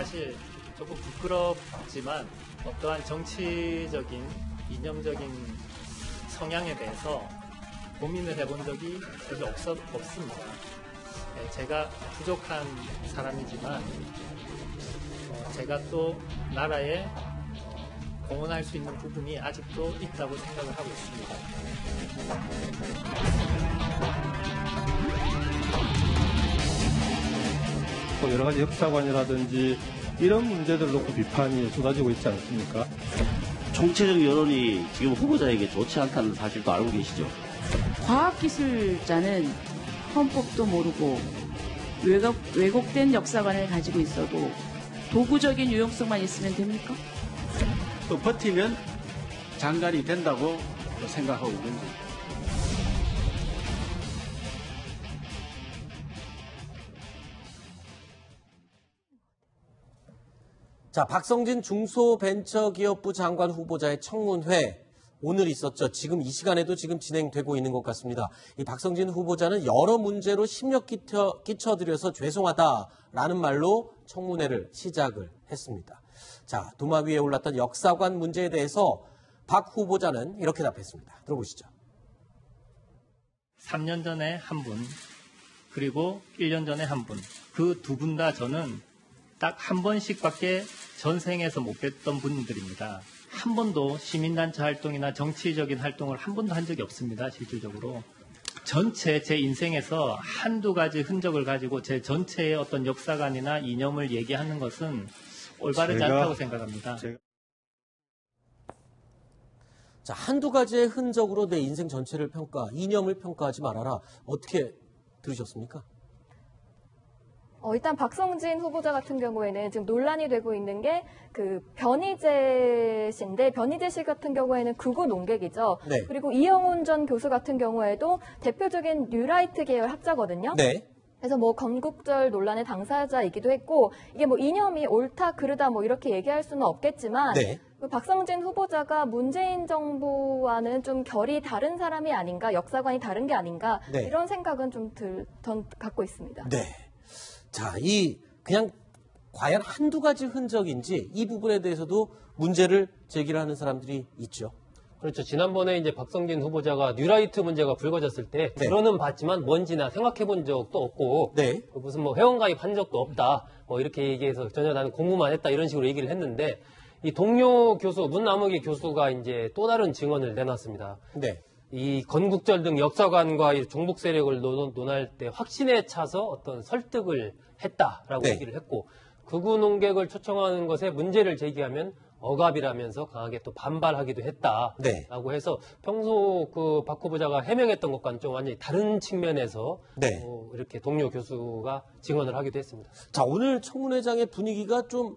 사실 조금 부끄럽지만 어떠한 정치적인, 이념적인 성향에 대해서 고민을 해본 적이 별로 없습니다. 제가 부족한 사람이지만 제가 또 나라에 공헌할 수 있는 부분이 아직도 있다고 생각을 하고 있습니다. 여러 가지 역사관이라든지 이런 문제들을 놓고 비판이 쏟아지고 있지 않습니까? 정치적 여론이 지금 후보자에게 좋지 않다는 사실도 알고 계시죠? 과학기술자는 헌법도 모르고 왜곡된 역사관을 가지고 있어도 도구적인 유용성만 있으면 됩니까? 또 버티면 장관이 된다고 생각하고 있는 거죠. 자, 박성진 중소벤처기업부 장관 후보자의 청문회 오늘 있었죠. 지금 이 시간에도 지금 진행되고 있는 것 같습니다. 이 박성진 후보자는 여러 문제로 심력 끼쳐드려서 죄송하다라는 말로 청문회를 시작을 했습니다. 자, 도마 위에 올랐던 역사관 문제에 대해서 박 후보자는 이렇게 답했습니다. 들어보시죠. 3년 전에 한 분, 그리고 1년 전에 한 분. 그 두 분 다 저는 딱 한 번씩밖에 전생에서 못 뵀던 분들입니다. 한 번도 시민단체 활동이나 정치적인 활동을 한 번도 한 적이 없습니다. 실질적으로. 전체 제 인생에서 한두 가지 흔적을 가지고 제 전체의 어떤 역사관이나 이념을 얘기하는 것은 올바르지 않다고 생각합니다. 자, 한두 가지의 흔적으로 내 인생 전체를 이념을 평가하지 말아라. 어떻게 들으셨습니까? 일단 박성진 후보자 같은 경우에는 지금 논란이 되고 있는 게 그 변희재 씨인데, 변희재 씨 같은 경우에는 극우 논객이죠. 네. 그리고 이영훈 전 교수 같은 경우에도 대표적인 뉴라이트 계열 학자거든요. 네. 그래서 뭐 건국절 논란의 당사자이기도 했고, 이게 뭐 이념이 옳다 그르다 뭐 이렇게 얘기할 수는 없겠지만, 네. 박성진 후보자가 문재인 정부와는 좀 결이 다른 사람이 아닌가, 역사관이 다른 게 아닌가, 네. 이런 생각은 좀 갖고 있습니다. 네. 자, 그냥 과연 한두 가지 흔적인지 이 부분에 대해서도 문제를 제기를 하는 사람들이 있죠. 그렇죠. 지난번에 이제 박성진 후보자가 뉴라이트 문제가 불거졌을 때 네. 들어는 봤지만 뭔지나 생각해 본 적도 없고 네. 무슨 뭐 회원가입 한 적도 없다. 뭐 이렇게 얘기해서 전혀 나는 공부만 했다 이런 식으로 얘기를 했는데 이 동료 교수 문남욱이 교수가 이제 또 다른 증언을 내놨습니다. 네. 이 건국절 등 역사관과 이 종북 세력을 논할 때 확신에 차서 어떤 설득을 했다라고 네. 얘기를 했고 극우 논객을 초청하는 것에 문제를 제기하면 억압이라면서 강하게 또 반발하기도 했다라고 네. 해서 평소 그 박 후보자가 해명했던 것과는 좀 완전히 다른 측면에서 네. 이렇게 동료 교수가 증언을 하기도 했습니다. 자, 오늘 청문회장의 분위기가 좀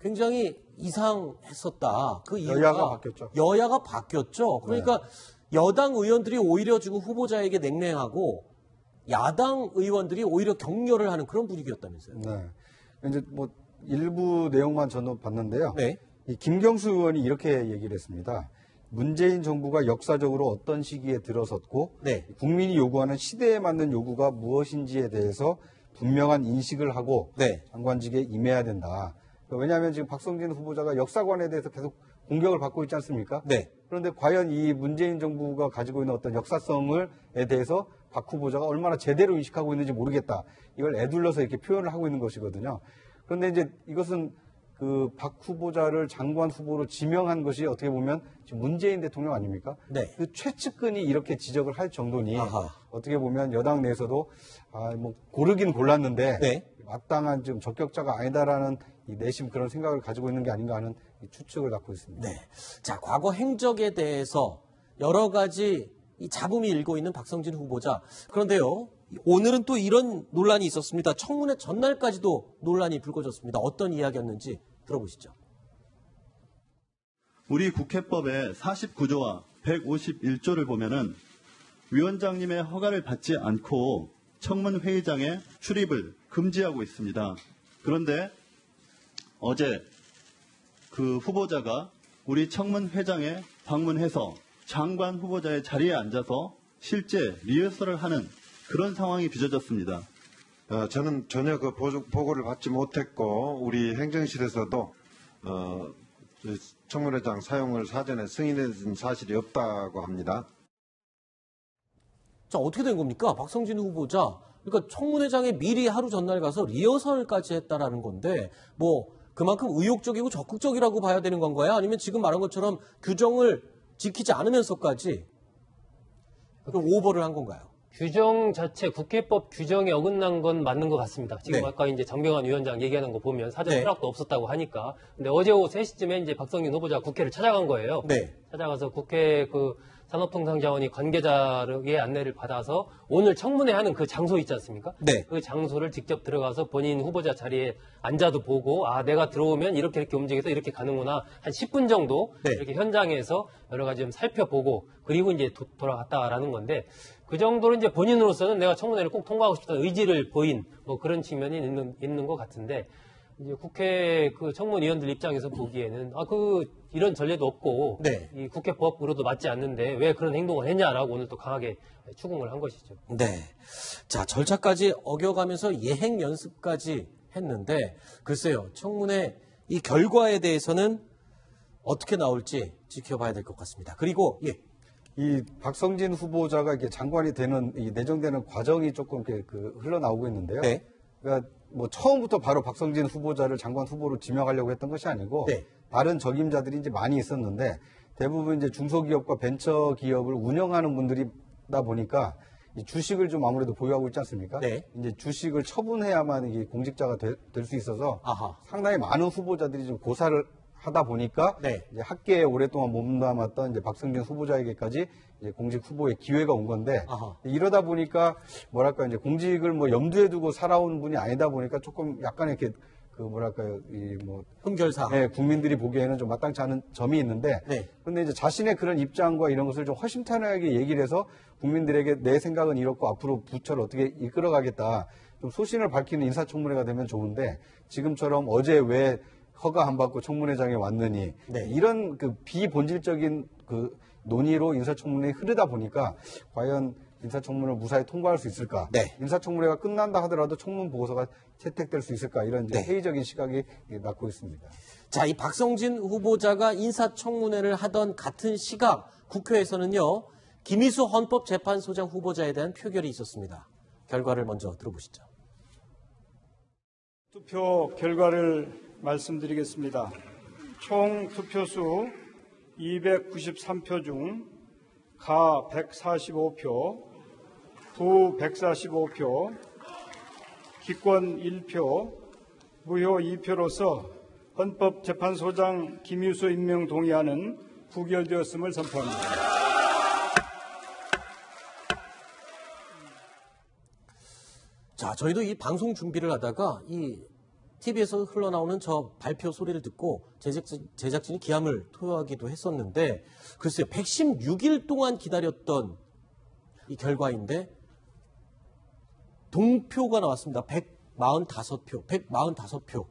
굉장히 이상했었다. 그 이유가 여야가 바뀌었죠. 여야가 바뀌었죠. 그러니까 여당 의원들이 오히려 지금 후보자에게 냉랭하고 야당 의원들이 오히려 격려를 하는 그런 분위기였다면서요. 네. 이제 뭐 일부 내용만 저는 봤는데요. 네. 이 김경수 의원이 이렇게 얘기를 했습니다. 문재인 정부가 역사적으로 어떤 시기에 들어섰고 네. 국민이 요구하는 시대에 맞는 요구가 무엇인지에 대해서 분명한 인식을 하고 네. 장관직에 임해야 된다. 왜냐하면 지금 박성진 후보자가 역사관에 대해서 계속 공격을 받고 있지 않습니까? 네. 그런데 과연 이 문재인 정부가 가지고 있는 어떤 역사성에 대해서 박 후보자가 얼마나 제대로 인식하고 있는지 모르겠다. 이걸 애둘러서 이렇게 표현을 하고 있는 것이거든요. 그런데 이제 이것은 그 박 후보자를 장관 후보로 지명한 것이 어떻게 보면 지금 문재인 대통령 아닙니까? 네. 그 최측근이 이렇게 지적을 할 정도니 아하. 어떻게 보면 여당 내에서도 뭐 고르긴 골랐는데 네. 마땅한 좀 적격자가 아니다라는 이 내심 그런 생각을 가지고 있는 게 아닌가 하는 추측을 갖고 있습니다. 네. 자, 과거 행적에 대해서 여러 가지 이 잡음이 일고 있는 박성진 후보자. 그런데요, 오늘은 또 이런 논란이 있었습니다. 청문회 전날까지도 논란이 불거졌습니다. 어떤 이야기였는지 들어보시죠. 우리 국회법의 49조와 151조를 보면은 위원장님의 허가를 받지 않고 청문회의장에 출입을 금지하고 있습니다. 그런데 어제 그 후보자가 우리 청문회장에 방문해서 장관 후보자의 자리에 앉아서 실제 리허설을 하는 그런 상황이 빚어졌습니다. 저는 전혀 그 보고를 받지 못했고 우리 행정실에서도 청문회장 사용을 사전에 승인해준 사실이 없다고 합니다. 자, 어떻게 된 겁니까? 박성진 후보자. 그러니까 청문회장에 미리 하루 전날 가서 리허설까지 했다라는 건데 뭐 그만큼 의욕적이고 적극적이라고 봐야 되는 건가요? 아니면 지금 말한 것처럼 규정을 지키지 않으면서까지 오버를 한 건가요? 규정 자체 국회법 규정에 어긋난 건 맞는 것 같습니다. 지금 네. 아까 이제 정병환 위원장 얘기하는 거 보면 사전 네. 허락도 없었다고 하니까. 근데 어제 오후 3시쯤에 이제 박성진 후보자가 국회를 찾아간 거예요. 네. 찾아가서 국회 그 산업통상자원이 관계자의 안내를 받아서 오늘 청문회 하는 그 장소 있지 않습니까? 네. 그 장소를 직접 들어가서 본인 후보자 자리에 앉아도 보고 아 내가 들어오면 이렇게 움직여서 이렇게 가는구나 한 10분 정도 네. 이렇게 현장에서 여러 가지 좀 살펴보고 그리고 이제 돌아갔다라는 건데 그 정도로 이제 본인으로서는 내가 청문회를 꼭 통과하고 싶다는 의지를 보인 뭐 그런 측면이 있는 것 같은데 이제 국회 그 청문위원들 입장에서 보기에는 이런 전례도 없고 네. 이 국회법으로도 맞지 않는데 왜 그런 행동을 했냐라고 오늘 또 강하게 추궁을 한 것이죠. 네. 자, 절차까지 어겨가면서 예행 연습까지 했는데 글쎄요. 청문회 이 결과에 대해서는 어떻게 나올지 지켜봐야 될 것 같습니다. 그리고 이 박성진 후보자가 이게 장관이 되는 이 내정되는 과정이 조금 이렇게 흘러나오고 있는데요. 네. 그러니까 뭐 처음부터 바로 박성진 후보자를 장관 후보로 지명하려고 했던 것이 아니고 네. 다른 적임자들이 이제 많이 있었는데 대부분 이제 중소기업과 벤처기업을 운영하는 분들이다 보니까 이 주식을 좀 아무래도 보유하고 있지 않습니까? 네. 이제 주식을 처분해야만 이게 공직자가 될 수 있어서 아하. 상당히 많은 후보자들이 좀 고사를 하다 보니까 네. 이제 학계에 오랫동안 몸담았던 이제 박성진 후보자에게까지 이제 공직 후보의 기회가 온 건데 아하. 이러다 보니까 뭐랄까 이제 공직을 뭐 염두에 두고 살아온 분이 아니다 보니까 조금 약간 이렇게 뭐랄까요 흠결사. 네, 국민들이 보기에는 좀 마땅치 않은 점이 있는데 네. 그런데 이제 자신의 그런 입장과 이런 것을 좀 허심탄회하게 얘기를 해서 국민들에게 내 생각은 이렇고 앞으로 부처를 어떻게 이끌어가겠다 좀 소신을 밝히는 인사청문회가 되면 좋은데 지금처럼 어제 왜 허가 안 받고 청문회장에 왔느니 네. 이런 비본질적인 논의로 인사청문회에 흐르다 보니까 과연 인사청문을 무사히 통과할 수 있을까? 네. 인사청문회가 끝난다 하더라도 청문 보고서가 채택될 수 있을까? 이런 이제 네. 회의적인 시각이 낳고 있습니다. 자, 이 박성진 후보자가 인사청문회를 하던 같은 시각 국회에서는요. 김희수 헌법재판소장 후보자에 대한 표결이 있었습니다. 결과를 먼저 들어보시죠. 투표 결과를 말씀드리겠습니다. 총 투표수 293표 중 가 145표, 부 145표, 기권 1표, 무효 2표로서 헌법재판소장 김유수 임명 동의안은 부결되었음을 선포합니다. 자, 저희도 이 방송 준비를 하다가 이 TV에서 흘러나오는 저 발표 소리를 듣고 제작진이 기함을 토하기도 했었는데 글쎄요. 116일 동안 기다렸던 이 결과인데 동표가 나왔습니다. 145표. 145표.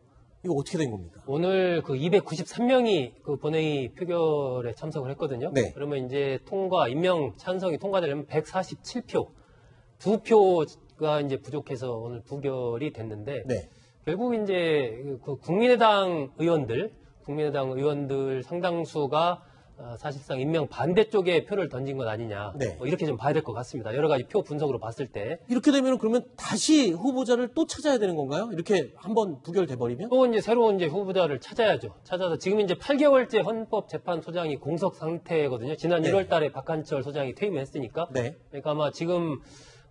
이거 어떻게 된 겁니까? 오늘 그 293명이 그 본회의 표결에 참석을 했거든요. 네. 그러면 이제 임명 찬성이 통과되려면 147표. 2표가 이제 부족해서 오늘 부결이 됐는데 네. 결국 이제 그 국민의당 의원들 상당수가 사실상 임명 반대 쪽에 표를 던진 것 아니냐. 네. 뭐 이렇게 좀 봐야 될 것 같습니다. 여러 가지 표 분석으로 봤을 때. 이렇게 되면 그러면 다시 후보자를 또 찾아야 되는 건가요? 이렇게 한번 부결돼 버리면? 또 이제 새로운 이제 후보자를 찾아야죠. 찾아서 지금 이제 8개월째 헌법재판소장이 공석 상태거든요. 지난 네. 1월 달에 박한철 소장이 퇴임했으니까. 네. 그러니까 아마 지금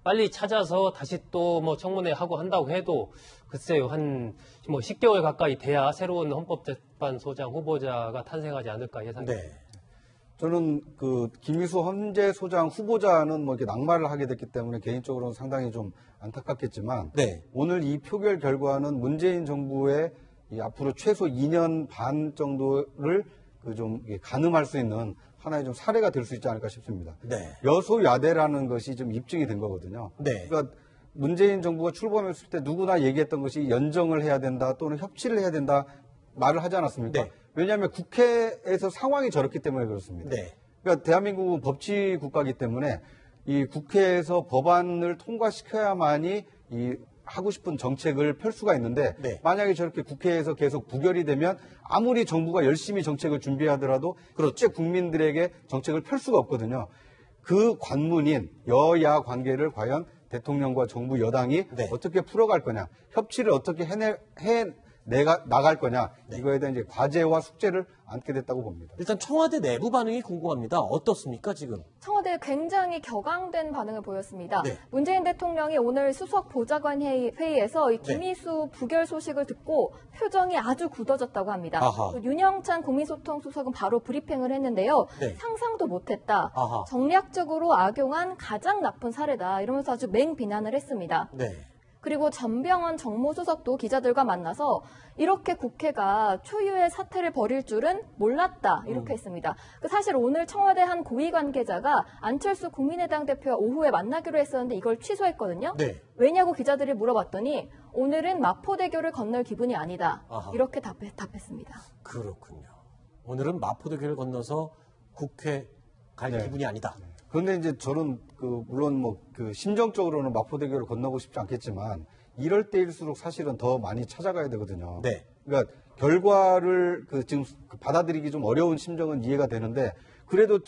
빨리 찾아서 다시 또 뭐 청문회 하고 한다고 해도 글쎄요, 한 뭐 10개월 가까이 돼야 새로운 헌법재판소장 후보자가 탄생하지 않을까 예상됩니다. 네. 저는 김희수 헌재소장 후보자는 뭐 이렇게 낙마를 하게 됐기 때문에 개인적으로는 상당히 좀 안타깝겠지만 네. 오늘 이 표결 결과는 문재인 정부의 이 앞으로 최소 2년 반 정도를 좀 가늠할 수 있는 하나의 좀 사례가 될 수 있지 않을까 싶습니다. 네. 여소야대라는 것이 좀 입증이 된 거거든요. 네. 그러니까 문재인 정부가 출범했을 때 누구나 얘기했던 것이 연정을 해야 된다 또는 협치를 해야 된다 말을 하지 않았습니까? 네. 왜냐하면 국회에서 상황이 저렇기 때문에 그렇습니다. 네. 그러니까 대한민국은 법치 국가이기 때문에 이 국회에서 법안을 통과시켜야만이 이 하고 싶은 정책을 펼 수가 있는데 네. 만약에 저렇게 국회에서 계속 부결이 되면 아무리 정부가 열심히 정책을 준비하더라도 그렇죠. 실제 국민들에게 정책을 펼 수가 없거든요. 그 관문인 여야 관계를 과연 대통령과 정부 여당이 네. 어떻게 풀어갈 거냐, 협치를 어떻게 나갈 거냐, 이거에 대한 이제 과제와 숙제를 안게 됐다고 봅니다. 일단 청와대 내부 반응이 궁금합니다. 어떻습니까, 지금? 청와대에 굉장히 격앙된 반응을 보였습니다. 네. 문재인 대통령이 오늘 수석 보좌관 회의에서 이 김희수 부결 소식을 듣고 표정이 아주 굳어졌다고 합니다. 아하. 또 윤영찬 국민소통 수석은 바로 브리핑을 했는데요. 네. 상상도 못했다. 아하. 정략적으로 악용한 가장 나쁜 사례다. 이러면서 아주 맹비난을 했습니다. 네. 그리고 전병헌 정무수석도 기자들과 만나서 이렇게 국회가 초유의 사태를 벌일 줄은 몰랐다 이렇게 했습니다. 사실 오늘 청와대 한 고위 관계자가 안철수 국민의당 대표와 오후에 만나기로 했었는데 이걸 취소했거든요. 네. 왜냐고 기자들이 물어봤더니 오늘은 마포대교를 건널 기분이 아니다. 아하. 이렇게 답했습니다. 그렇군요. 오늘은 마포대교를 건너서 국회 갈 네. 기분이 아니다. 그런데 이제 저는 물론 심정적으로는 마포대교를 건너고 싶지 않겠지만 이럴 때일수록 사실은 더 많이 찾아가야 되거든요. 네. 그러니까 결과를 지금 받아들이기 좀 어려운 심정은 이해가 되는데 그래도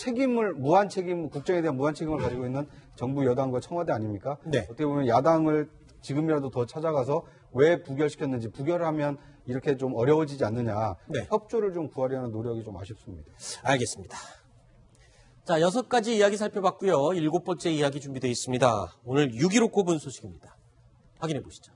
무한 책임, 국정에 대한 무한 책임을 가지고 있는 정부 여당과 청와대 아닙니까? 네. 어떻게 보면 야당을 지금이라도 더 찾아가서 왜 부결시켰는지, 부결하면 이렇게 좀 어려워지지 않느냐, 네. 협조를 좀 구하려는 노력이 좀 아쉽습니다. 알겠습니다. 자, 6가지 이야기 살펴봤고요. 7번째 이야기 준비되어 있습니다. 오늘 6.15 꼽은 소식입니다. 확인해 보시죠.